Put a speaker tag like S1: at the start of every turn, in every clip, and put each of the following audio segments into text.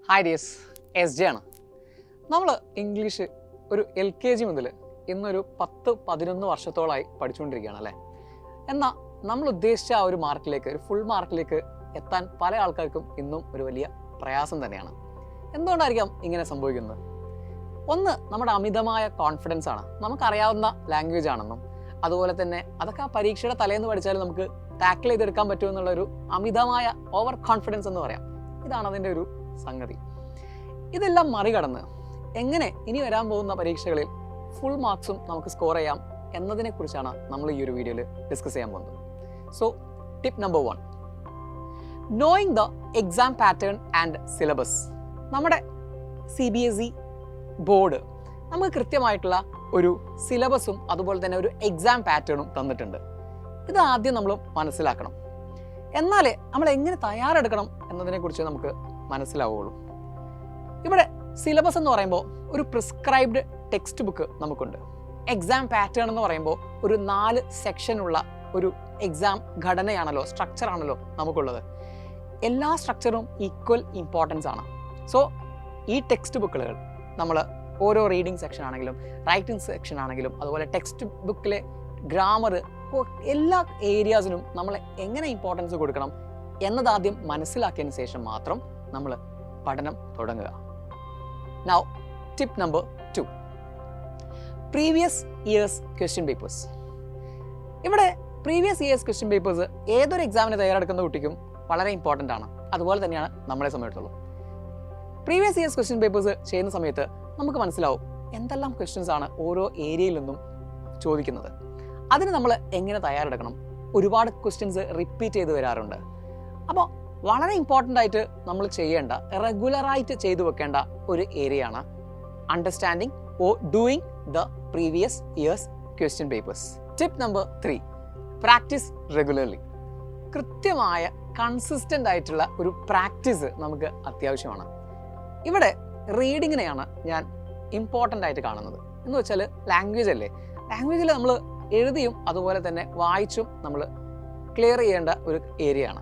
S1: Hi dears, SJ ആണ്. നമ്മൾ English ഒരു LKG മുതൽ ഇന്നൊരു 10-11 വർഷത്തോളമായി പഠിച്ചുകൊണ്ടിരിക്കുകയാണ് അല്ലേ. എന്നാൽ നമ്മൾ ഉദ്ദേശിച്ച ആ ഒരു മാർക്കിലേക്ക്, ഒരു ഫുൾ മാർക്കിലേക്ക് എത്താൻ പല ആൾക്കാർക്കും ഇന്നും ഒരു വലിയ പ്രയാസം തന്നെയാണ്. എന്തുകൊണ്ടായിരിക്കാം ഇങ്ങനെ സംഭവിക്കുന്നത്? ഒന്ന്, നമ്മുടെ അമിതമായ കോൺഫിഡൻസ് ആണ്. നമുക്കറിയാവുന്ന ലാംഗ്വേജ് ആണെന്നും അതുപോലെ തന്നെ അതൊക്കെ ആ പരീക്ഷയുടെ തലേന്ന് പഠിച്ചാൽ നമുക്ക് ടാക്കിൾ ചെയ്തെടുക്കാൻ പറ്റുമെന്നുള്ളൊരു അമിതമായ ഓവർ കോൺഫിഡൻസ് എന്ന് പറയാം. ഇതാണ് അതിൻ്റെ ഒരു സംഗതി. ഇതെല്ലാം മറികടന്ന് എങ്ങനെ ഇനി വരാൻ പോകുന്ന പരീക്ഷകളിൽ ഫുൾ മാർക്സും നമുക്ക് സ്കോർ ചെയ്യാം എന്നതിനെ കുറിച്ചാണ് നമ്മൾ ഈ ഒരു വീഡിയോയിൽ ഡിസ്കസ് ചെയ്യാൻ പോകുന്നത്. So tip number 1, knowing the exam pattern and syllabus. നമ്മുടെ CBSE ബോർഡ് നമുക്ക് കൃത്യമായിട്ടുള്ള ഒരു സിലബസും അതുപോലെ തന്നെ ഒരു എക്സാം പാറ്റേണും തന്നിട്ടുണ്ട്. ഇത് ആദ്യം നമ്മൾ മനസ്സിലാക്കണം. എന്നാലേ നമ്മൾ എങ്ങനെ തയ്യാറെടുക്കണം എന്നതിനെക്കുറിച്ച് നമുക്ക് മനസ്സിലാവുകയുള്ളൂ. ഇവിടെ സിലബസ് എന്ന് പറയുമ്പോൾ ഒരു പ്രിസ്ക്രൈബ്ഡ് ടെക്സ്റ്റ് ബുക്ക് നമുക്കുണ്ട്. എക്സാം പാറ്റേൺ എന്ന് പറയുമ്പോൾ ഒരു 4 സെക്ഷനുള്ള ഒരു എക്സാം ഘടനയാണല്ലോ, സ്ട്രക്ചറാണല്ലോ നമുക്കുള്ളത്. എല്ലാ സ്ട്രക്ചറും ഈക്വൽ ഇമ്പോർട്ടൻസ് ആണ്. സോ ഈ ടെക്സ്റ്റ് ബുക്കുകൾ നമ്മൾ ഓരോ റീഡിങ് സെക്ഷൻ ആണെങ്കിലും റൈറ്റിംഗ് സെക്ഷൻ ആണെങ്കിലും അതുപോലെ ടെക്സ്റ്റ് ബുക്കിലെ ഗ്രാമർ, എല്ലാ ഏരിയാസിനും നമ്മൾ എങ്ങനെ ഇമ്പോർട്ടൻസ് കൊടുക്കണം എന്നതാദ്യം മനസ്സിലാക്കിയതിന് ശേഷം മാത്രം നമ്മൾ പഠനം തുടങ്ങുക. Now, tip number 2, previous years question papers. ഇവിടെ പ്രീവിയസ് ഇയേഴ്സ് ക്വസ്റ്റ്യൻ പേപ്പേഴ്സ് ഏതൊരു എക്സാമിന് തയ്യാറെടുക്കുന്ന കുട്ടിക്കും വളരെ ഇമ്പോർട്ടൻ്റ് ആണ്. അതുപോലെ തന്നെയാണ് നമ്മളെ സംബന്ധിച്ചിടത്തോളം. പ്രീവിയസ് ഇയേഴ്സ് ക്വസ്റ്റ്യൻ പേപ്പേഴ്സ് ചെയ്യുന്ന സമയത്ത് നമുക്ക് മനസ്സിലാവും എന്തെല്ലാം ക്വസ്റ്റ്യൻസ് ആണ് ഓരോ ഏരിയയിൽ നിന്നും ചോദിക്കുന്നത്. അതിന് നമ്മൾ എങ്ങനെ തയ്യാറെടുക്കണം. ഒരുപാട് ക്വസ്റ്റ്യൻസ് റിപ്പീറ്റ് ചെയ്ത് വരാറുണ്ട്. അപ്പോൾ വളരെ ഇമ്പോർട്ടൻ്റ് ആയിട്ട് നമ്മൾ ചെയ്യേണ്ട, റെഗുലറായിട്ട് ചെയ്തു വെക്കേണ്ട ഒരു ഏരിയ ആണ് understanding or doing the previous years question papers. Tip number 3, practice regularly. കൃത്യമായ കൺസിസ്റ്റൻ്റ് ആയിട്ടുള്ള ഒരു പ്രാക്ടീസ് നമുക്ക് അത്യാവശ്യമാണ്. ഇവിടെ റീഡിങ്ങിനെയാണ് ഞാൻ ഇമ്പോർട്ടൻ്റ് ആയിട്ട് കാണുന്നത്. എന്ന് വെച്ചാൽ ലാംഗ്വേജ് അല്ലേ, ലാംഗ്വേജിൽ നമ്മൾ എഴുതിയും അതുപോലെ തന്നെ വായിച്ചും നമ്മൾ ക്ലിയർ ചെയ്യേണ്ട ഒരു ഏരിയ ആണ്.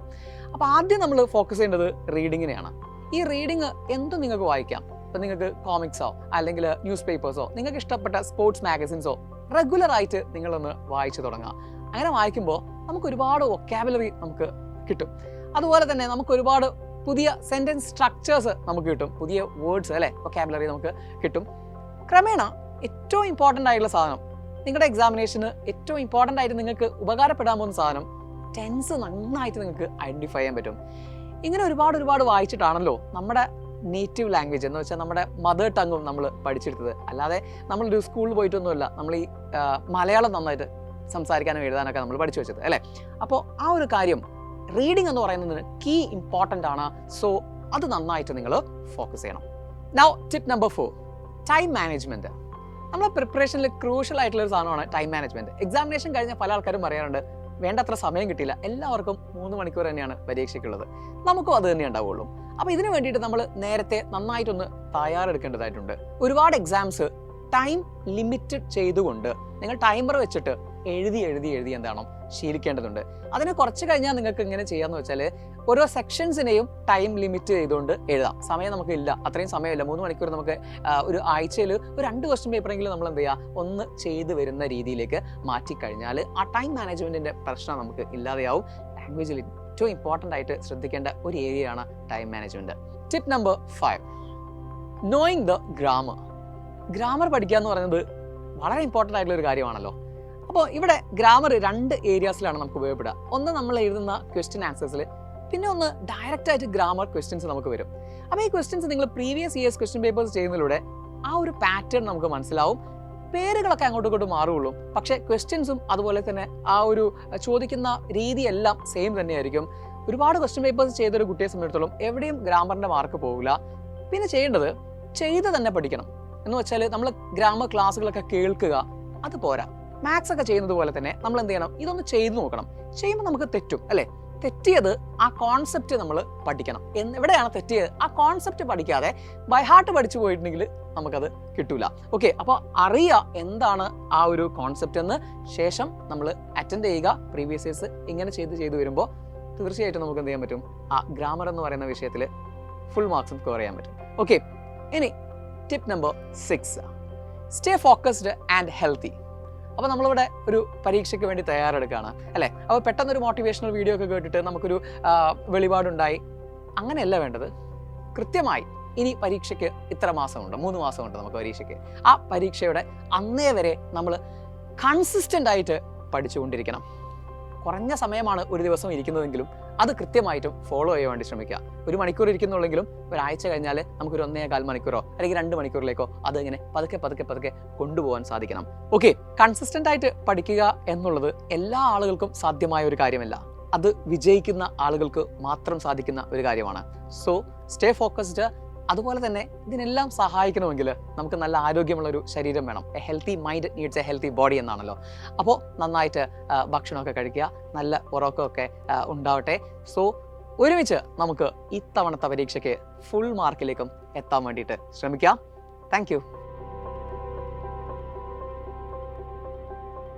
S1: അപ്പോൾ ആദ്യം നമ്മൾ ഫോക്കസ് ചെയ്യേണ്ടത് റീഡിങ്ങിനെയാണ്. ഈ റീഡിങ് എന്തും നിങ്ങൾക്ക് വായിക്കാം. ഇപ്പം നിങ്ങൾക്ക് കോമിക്സോ അല്ലെങ്കിൽ ന്യൂസ് പേപ്പേഴ്സോ നിങ്ങൾക്ക് ഇഷ്ടപ്പെട്ട സ്പോർട്സ് മാഗസിൻസോ റെഗുലറായിട്ട് നിങ്ങളൊന്ന് വായിച്ചു തുടങ്ങുക. അങ്ങനെ വായിക്കുമ്പോൾ നമുക്ക് ഒരുപാട് വൊക്കാബുലറി നമുക്ക് കിട്ടും. അതുപോലെ തന്നെ നമുക്ക് ഒരുപാട് പുതിയ സെൻറ്റൻസ് സ്ട്രക്ചേഴ്സ് നമുക്ക് കിട്ടും, പുതിയ വേർഡ്സ് അല്ലേ, വൊക്കാബുലറി നമുക്ക് കിട്ടും. ക്രമേണ ഏറ്റവും ഇമ്പോർട്ടൻ്റ് ആയിട്ടുള്ള സാധനം, നിങ്ങളുടെ എക്സാമിനേഷന് ഏറ്റവും ഇമ്പോർട്ടൻ്റ് ആയിട്ട് നിങ്ങൾക്ക് ഉപകാരപ്പെടാൻ പോകുന്ന സാധനം ടെൻസ് നന്നായിട്ട് നിങ്ങൾക്ക് ഐഡൻറ്റിഫൈ ചെയ്യാൻ പറ്റും. ഇങ്ങനെ ഒരുപാട് വായിച്ചിട്ടാണല്ലോ നമ്മുടെ നേറ്റീവ് ലാംഗ്വേജ് എന്ന് വെച്ചാൽ നമ്മുടെ മദർ ടങ്ങും നമ്മൾ പഠിച്ചെടുത്തത്. അല്ലാതെ നമ്മളൊരു സ്കൂളിൽ പോയിട്ടൊന്നുമല്ല നമ്മൾ ഈ മലയാളം നന്നായിട്ട് സംസാരിക്കാനും എഴുതാനൊക്കെ നമ്മൾ പഠിച്ചു വെച്ചത് അല്ലേ. അപ്പോൾ ആ ഒരു കാര്യം റീഡിംഗ് എന്ന് പറയുന്നതിന് കീ ഇമ്പോർട്ടൻ്റ് ആണ്. സോ അത് നന്നായിട്ട് നിങ്ങൾ ഫോക്കസ് ചെയ്യണം. Now tip number 4, time management. നമ്മളെ പ്രിപ്പറേഷനിൽ ക്രൂഷ്യൽ ആയിട്ടുള്ള ഒരു സാധനമാണ് ടൈം മാനേജ്മെൻറ്റ്. എക്സാമിനേഷൻ കഴിഞ്ഞ പല ആൾക്കാരും പറയാറുണ്ട് വേണ്ടത്ര സമയം കിട്ടിയില്ല, എല്ലാവർക്കും 3 മണിക്കൂർ തന്നെയാണ് പരീക്ഷയ്ക്കുള്ളത്, നമുക്കും അത് തന്നെ ഉണ്ടാവുള്ളൂ. അപ്പോൾ ഇതിനു വേണ്ടിയിട്ട് നമ്മൾ നേരത്തെ നന്നായിട്ടൊന്ന് തയ്യാറെടുക്കേണ്ടതായിട്ടുണ്ട്. ഒരുപാട് എക്സാംസ് ടൈം ലിമിറ്റഡ് ചെയ്തുകൊണ്ട് നിങ്ങൾ ടൈമർ വെച്ചിട്ട് എഴുതി എന്താണോ ശീലിക്കേണ്ടതുണ്ട്. അതിനെ കുറച്ച് കഴിഞ്ഞാൽ നിങ്ങൾക്ക് ഇങ്ങനെ ചെയ്യാമെന്ന് വെച്ചാൽ ഓരോ സെക്ഷൻസിനെയും ടൈം ലിമിറ്റ് ചെയ്തുകൊണ്ട് എഴുതാം. സമയം നമുക്ക് ഇല്ല, അത്രയും സമയമില്ല, 3 മണിക്കൂർ നമുക്ക് ഒരു ആഴ്ചയിൽ ഒരു 2 ക്വസ്റ്റ്യൻ പേപ്പറെങ്കിലും നമ്മൾ എന്ത് ചെയ്യുക, ഒന്ന് ചെയ്ത് വരുന്ന രീതിയിലേക്ക് മാറ്റിക്കഴിഞ്ഞാൽ ആ ടൈം മാനേജ്മെൻറ്റിൻ്റെ പ്രശ്നം നമുക്ക് ഇല്ലാതെയാവും. ലാംഗ്വേജിൽ ഏറ്റവും ഇമ്പോർട്ടൻ്റ് ആയിട്ട് ശ്രദ്ധിക്കേണ്ട ഒരു ഏരിയയാണ് time management. Tip number 5, knowing the grammar. Grammar പഠിക്കുക എന്ന് പറയുന്നത് വളരെ ഇമ്പോർട്ടൻ്റ് ആയിട്ടുള്ള ഒരു കാര്യമാണല്ലോ. അപ്പോൾ ഇവിടെ ഗ്രാമർ 2 ഏരിയാസിലാണ് നമുക്ക് ഉപയോഗപ്പെടുക. ഒന്ന് നമ്മൾ എഴുതുന്ന ക്വസ്റ്റ്യൻ ആൻസേഴ്സിൽ, പിന്നെ ഒന്ന് ഡയറക്റ്റ് ആയിട്ട് ഗ്രാമർ ക്വസ്റ്റ്യൻസ് നമുക്ക് വരും. അപ്പോൾ ഈ ക്വസ്റ്റ്യൻസ് നിങ്ങൾ പ്രീവിയസ് ഇയേഴ്സ് ക്വസ്റ്റ്യൻ പേപ്പേഴ്സ് ചെയ്യുന്നതിലൂടെ ആ ഒരു പാറ്റേൺ നമുക്ക് മനസ്സിലാവും. പേരുകളൊക്കെ അങ്ങോട്ടും ഇങ്ങോട്ടും മാറുകയുള്ളൂ, പക്ഷേ ക്വസ്റ്റ്യൻസും അതുപോലെ തന്നെ ആ ഒരു ചോദിക്കുന്ന രീതിയെല്ലാം സെയിം തന്നെയായിരിക്കും. ഒരുപാട് ക്വസ്റ്റ്യൻ പേപ്പേഴ്സ് ചെയ്തൊരു കുട്ടിയെ സംബന്ധിച്ചിടത്തോളം എവിടെയും ഗ്രാമറിൻ്റെ മാർക്ക് പോകില്ല. പിന്നെ ചെയ്യേണ്ടത് ചെയ്ത് തന്നെ പഠിക്കണം. എന്ന് വെച്ചാൽ നമ്മൾ ഗ്രാമർ ക്ലാസ്സുകളൊക്കെ കേൾക്കുക, അത് പോരാ. മാത്സ് ഒക്കെ ചെയ്യുന്നത് പോലെ തന്നെ നമ്മൾ എന്ത് ചെയ്യണം, ഇതൊന്ന് ചെയ്ത് നോക്കണം. ചെയ്യുമ്പോൾ നമുക്ക് തെറ്റും അല്ലേ. തെറ്റിയത് ആ കോൺസെപ്റ്റ് നമ്മൾ പഠിക്കണം. എവിടെയാണ് തെറ്റിയത്, ആ കോൺസെപ്റ്റ് പഠിക്കാതെ ബൈ ഹാർട്ട് പഠിച്ചു പോയിട്ടുണ്ടെങ്കിൽ നമുക്കത് കിട്ടൂല. ഓക്കെ, അപ്പോൾ അറിയുക എന്താണ് ആ ഒരു കോൺസെപ്റ്റ് എന്ന്, ശേഷം നമ്മൾ അറ്റൻഡ് ചെയ്യുക. പ്രീവിയസ് ഇയേഴ്സ് ഇങ്ങനെ ചെയ്ത് വരുമ്പോൾ തീർച്ചയായിട്ടും നമുക്ക് എന്ത് ചെയ്യാൻ പറ്റും, ആ ഗ്രാമർ എന്ന് പറയുന്ന വിഷയത്തിൽ ഫുൾ മാർക്സും സ്കോർ ചെയ്യാൻ പറ്റും. ഓക്കെ, ഇനി tip number 6, stay focused and healthy. അപ്പോൾ നമ്മളിവിടെ ഒരു പരീക്ഷയ്ക്ക് വേണ്ടി തയ്യാറെടുക്കുകയാണ് അല്ലേ. അപ്പോൾ പെട്ടെന്നൊരു മോട്ടിവേഷണൽ വീഡിയോ ഒക്കെ കേട്ടിട്ട് നമുക്കൊരു വെളിപാടുണ്ടായി, അങ്ങനെയല്ല വേണ്ടത്. കൃത്യമായി ഇനി പരീക്ഷയ്ക്ക് ഇത്ര മാസമുണ്ട്, 3 മാസമുണ്ട് നമുക്ക് പരീക്ഷയ്ക്ക്. ആ പരീക്ഷയുടെ അന്നേ വരെ നമ്മൾ കൺസിസ്റ്റൻ്റ് ആയിട്ട് പഠിച്ചുകൊണ്ടിരിക്കണം. കുറഞ്ഞ സമയമാണ് ഒരു ദിവസം ഇരിക്കുന്നതെങ്കിലും അത് കൃത്യമായിട്ടും ഫോളോ ചെയ്യാൻ വേണ്ടി ശ്രമിക്കുക. 1 മണിക്കൂർ ഇരിക്കുന്നുള്ളെങ്കിലും ഒരാഴ്ച കഴിഞ്ഞാൽ നമുക്കൊരു 1.25 മണിക്കൂറോ അല്ലെങ്കിൽ 2 മണിക്കൂറിലേക്കോ അതിങ്ങനെ പതുക്കെ കൊണ്ടുപോകാൻ സാധിക്കണം. ഓക്കെ, കൺസിസ്റ്റൻ്റ് ആയിട്ട് പഠിക്കുക എന്നുള്ളത് എല്ലാ ആളുകൾക്കും സാധ്യമായ ഒരു കാര്യമല്ല. അത് വിജയിക്കുന്ന ആളുകൾക്ക് മാത്രം സാധിക്കുന്ന ഒരു കാര്യമാണ്. So stay focused. അതുപോലെ തന്നെ ഇതിനെല്ലാം സഹായിക്കണമെങ്കിൽ നമുക്ക് നല്ല ആരോഗ്യമുള്ളൊരു ശരീരം വേണം. A healthy mind needs A healthy body എന്നാണല്ലോ. അപ്പോൾ നന്നായിട്ട് ഭക്ഷണമൊക്കെ കഴിക്കുക, നല്ല ഉറക്കമൊക്കെ ഉണ്ടാവട്ടെ. സോ ഒരുമിച്ച് നമുക്ക് ഇത്തവണത്തെ പരീക്ഷയ്ക്ക് ഫുൾ മാർക്കിലേക്കും എത്താൻ വേണ്ടിയിട്ട് ശ്രമിക്കാം. Thank you.